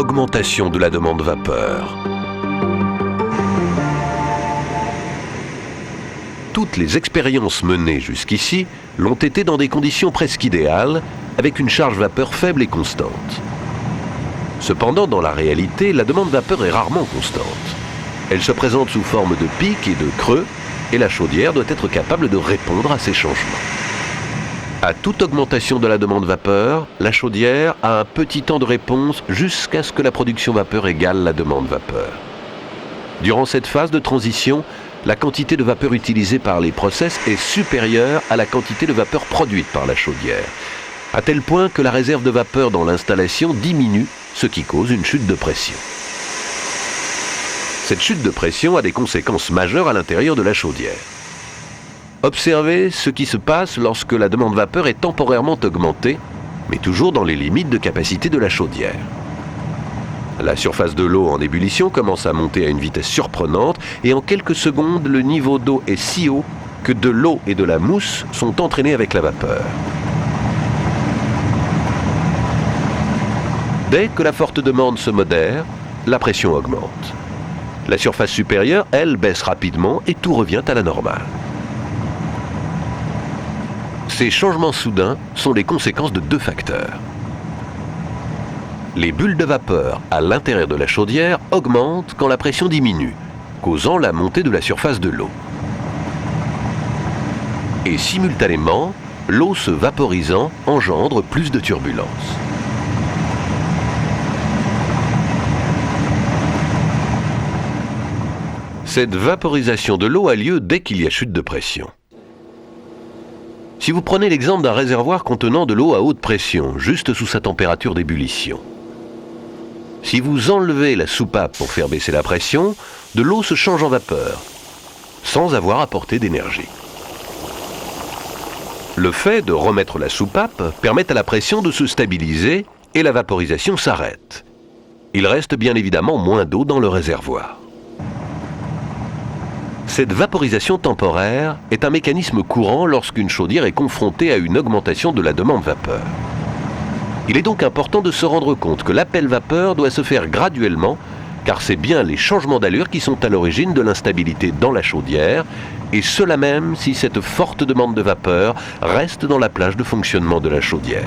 augmentation de la demande vapeur. Toutes les expériences menées jusqu'ici l'ont été dans des conditions presque idéales, avec une charge vapeur faible et constante. Cependant, dans la réalité, la demande vapeur est rarement constante. Elle se présente sous forme de pics et de creux, et la chaudière doit être capable de répondre à ces changements. À toute augmentation de la demande vapeur, la chaudière a un petit temps de réponse jusqu'à ce que la production vapeur égale la demande vapeur. Durant cette phase de transition, la quantité de vapeur utilisée par les process est supérieure à la quantité de vapeur produite par la chaudière, à tel point que la réserve de vapeur dans l'installation diminue, ce qui cause une chute de pression. Cette chute de pression a des conséquences majeures à l'intérieur de la chaudière. Observez ce qui se passe lorsque la demande vapeur est temporairement augmentée, mais toujours dans les limites de capacité de la chaudière. La surface de l'eau en ébullition commence à monter à une vitesse surprenante et en quelques secondes, le niveau d'eau est si haut que de l'eau et de la mousse sont entraînés avec la vapeur. Dès que la forte demande se modère, la pression augmente. La surface supérieure, elle, baisse rapidement et tout revient à la normale. Ces changements soudains sont les conséquences de deux facteurs. Les bulles de vapeur à l'intérieur de la chaudière augmentent quand la pression diminue, causant la montée de la surface de l'eau. Et simultanément, l'eau se vaporisant engendre plus de turbulences. Cette vaporisation de l'eau a lieu dès qu'il y a chute de pression. Si vous prenez l'exemple d'un réservoir contenant de l'eau à haute pression, juste sous sa température d'ébullition. Si vous enlevez la soupape pour faire baisser la pression, de l'eau se change en vapeur, sans avoir apporté d'énergie. Le fait de remettre la soupape permet à la pression de se stabiliser et la vaporisation s'arrête. Il reste bien évidemment moins d'eau dans le réservoir. Cette vaporisation temporaire est un mécanisme courant lorsqu'une chaudière est confrontée à une augmentation de la demande vapeur. Il est donc important de se rendre compte que l'appel vapeur doit se faire graduellement, car c'est bien les changements d'allure qui sont à l'origine de l'instabilité dans la chaudière, et cela même si cette forte demande de vapeur reste dans la plage de fonctionnement de la chaudière.